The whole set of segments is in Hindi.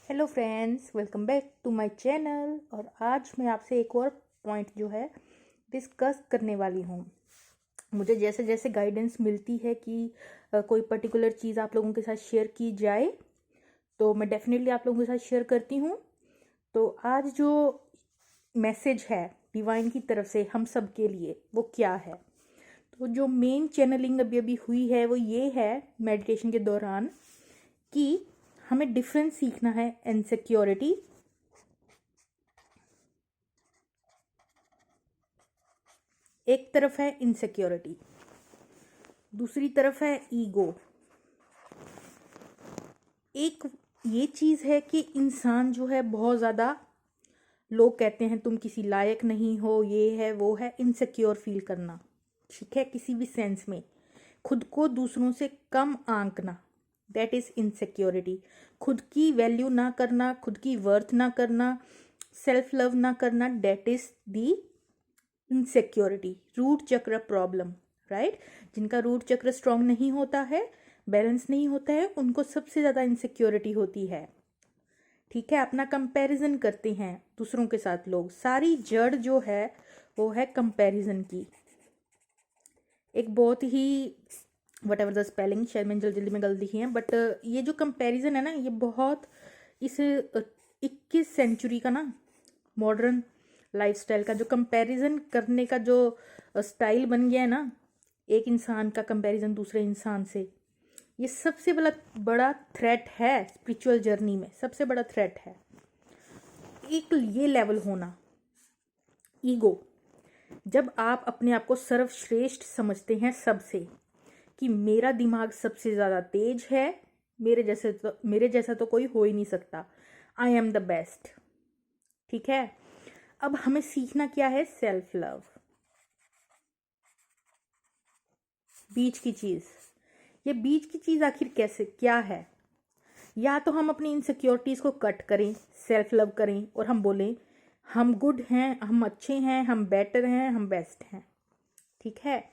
Hello friends, welcome back to my channel. और आज मैं आपसे एक और पॉइंट जो है डिस्कस करने वाली हूँ। मुझे जैसे जैसे गाइडेंस मिलती है कि कोई पर्टिकुलर चीज़ आप लोगों के साथ शेयर की जाए तो मैं डेफिनेटली आप लोगों के साथ शेयर करती हूँ। तो आज जो मैसेज है डिवाइन की तरफ से हम सब के लिए वो क्या है, तो जो मेन चैनलिंग अभी अभी हुई है वो ये है मेडिटेशन के दौरान कि हमें डिफरेंस सीखना है। इनसिक्योरिटी एक तरफ है, इनसिक्योरिटी दूसरी तरफ है, ईगो। एक ये चीज़ है कि इंसान जो है बहुत ज़्यादा, लोग कहते हैं तुम किसी लायक नहीं हो, ये है वो है, इनसिक्योर फील करना, ठीक है, किसी भी सेंस में खुद को दूसरों से कम आंकना, दैट इज इनसिक्योरिटी। खुद की वैल्यू ना करना, खुद की वर्थ ना करना, सेल्फ लव ना करना, that is the insecurity. Root chakra problem, right. जिनका रूट चक्र स्ट्रांग नहीं होता है, बैलेंस नहीं होता है, उनको सबसे ज़्यादा इनसिक्योरिटी होती है, ठीक है। अपना कंपैरिजन करते हैं दूसरों के साथ लोग। सारी जड़ जो है वो है कंपैरिजन की। एक बहुत ही वट एवर द स्पेलिंग, शायद मैंने जल्दी जल्दी में गलती की है, बट ये जो कंपैरिजन है ना, ये बहुत इस 21 सेंचुरी का ना मॉडर्न लाइफस्टाइल का जो कंपैरिजन करने का जो स्टाइल बन गया है ना, एक इंसान का कंपैरिजन दूसरे इंसान से, ये सबसे बड़ा थ्रेट है स्पिरिचुअल जर्नी में। सबसे बड़ा थ्रेट है एक ये लेवल होना, ईगो। जब आप अपने आप को सर्वश्रेष्ठ समझते हैं सबसे, कि मेरा दिमाग सबसे ज़्यादा तेज है, मेरे जैसा तो कोई हो ही नहीं सकता, आई एम द बेस्ट, ठीक है। अब हमें सीखना क्या है? Self love. बीच की चीज़, ये बीच की चीज़ आखिर कैसे क्या है? या तो हम अपनी इनसिक्योरिटीज़ को कट करें, सेल्फ लव करें और हम बोलें हम गुड हैं, हम अच्छे हैं, हम बेटर हैं, हम बेस्ट हैं, ठीक है।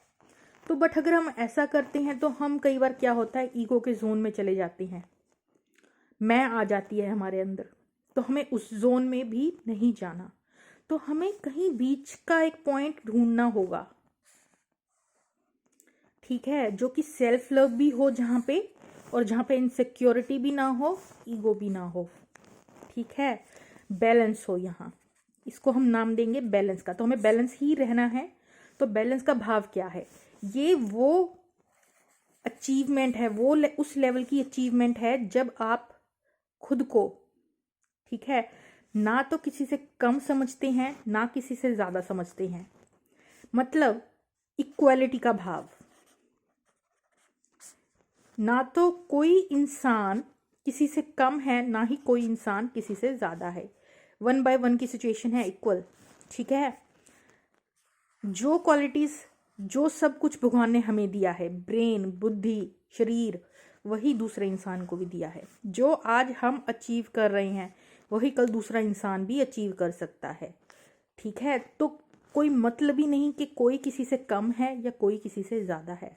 तो बट अगर हम ऐसा करते हैं तो हम कई बार क्या होता है, ईगो के जोन में चले जाते हैं, मैं आ जाती है हमारे अंदर। तो हमें उस जोन में भी नहीं जाना, तो हमें कहीं बीच का एक पॉइंट ढूंढना होगा, ठीक है, जो कि सेल्फ लव भी हो जहाँ पे, और जहाँ पे इनसिक्योरिटी भी ना हो, ईगो भी ना हो, ठीक है, बैलेंस हो यहाँ। इसको हम नाम देंगे बैलेंस का। तो हमें बैलेंस ही रहना है। तो बैलेंस का भाव क्या है? ये वो अचीवमेंट है, वो उस लेवल की अचीवमेंट है जब आप खुद को, ठीक है, ना तो किसी से कम समझते हैं, ना किसी से ज़्यादा समझते हैं, मतलब इक्वालिटी का भाव। ना तो कोई इंसान किसी से कम है, ना ही कोई इंसान किसी से ज़्यादा है। 1/1 की सिचुएशन है, इक्वल, ठीक है। जो क्वालिटीज़, जो सब कुछ भगवान ने हमें दिया है, ब्रेन, बुद्धि, शरीर, वही दूसरे इंसान को भी दिया है। जो आज हम अचीव कर रहे हैं वही कल दूसरा इंसान भी अचीव कर सकता है, ठीक है। तो कोई मतलब ही नहीं कि कोई किसी से कम है या कोई किसी से ज़्यादा है।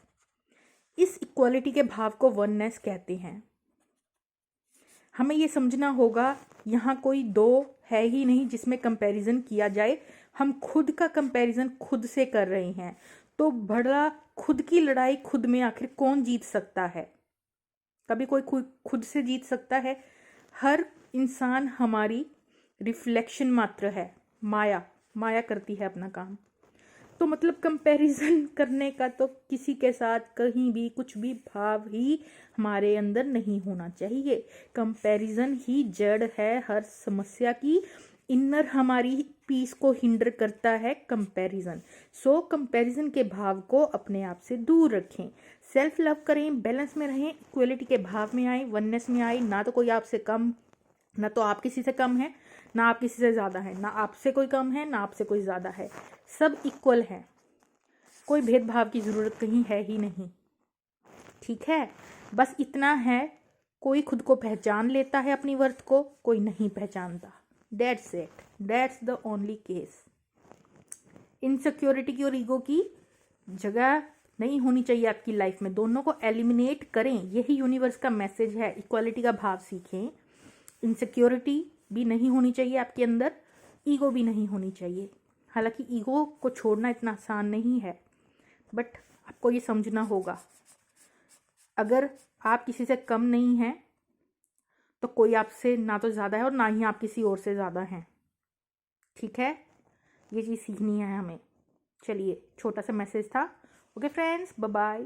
इस इक्वालिटी के भाव को वननेस कहते हैं। हमें ये समझना होगा यहाँ कोई दो है ही नहीं जिसमें कंपैरिजन किया जाए। हम खुद का कंपैरिजन खुद से कर रहे हैं, तो बड़ा खुद की लड़ाई खुद में आखिर कौन जीत सकता है? कभी कोई खुद से जीत सकता है? हर इंसान हमारी रिफ्लेक्शन मात्र है, माया माया करती है अपना काम। तो मतलब कंपैरिजन करने का तो किसी के साथ कहीं भी कुछ भी भाव ही हमारे अंदर नहीं होना चाहिए। कंपैरिजन ही जड़ है हर समस्या की। इनर हमारी पीस को हिंडर करता है कंपैरिजन। सो कंपैरिजन के भाव को अपने आप से दूर रखें, सेल्फ लव करें, बैलेंस में रहें, इक्वलिटी के भाव में आए, वननेस में आए। ना तो कोई आपसे कम, ना तो आप किसी से कम है, ना आप किसी से ज़्यादा है, ना आपसे कोई कम है, ना आपसे कोई ज़्यादा है, सब इक्वल हैं। कोई भेदभाव की ज़रूरत कहीं है ही नहीं, ठीक है। बस इतना है, कोई खुद को पहचान लेता है अपनी वर्थ को, कोई नहीं पहचानता, that's it, that's the only case. Insecurity की और ईगो की जगह नहीं होनी चाहिए आपकी लाइफ में। दोनों को एलिमिनेट करें, यही यूनिवर्स का मैसेज है। इक्वालिटी का भाव सीखें, इनसिक्योरिटी भी नहीं होनी चाहिए आपके अंदर, ईगो भी नहीं होनी चाहिए। हालांकि ईगो को छोड़ना इतना आसान नहीं है, बट आपको ये समझना होगा, अगर आप किसी से कम नहीं हैं तो कोई आपसे ना तो ज़्यादा है और ना ही आप किसी और से ज़्यादा हैं। ठीक है, ये चीज़ सीखनी है हमें। चलिए, छोटा सा मैसेज था। Okay friends, bye bye.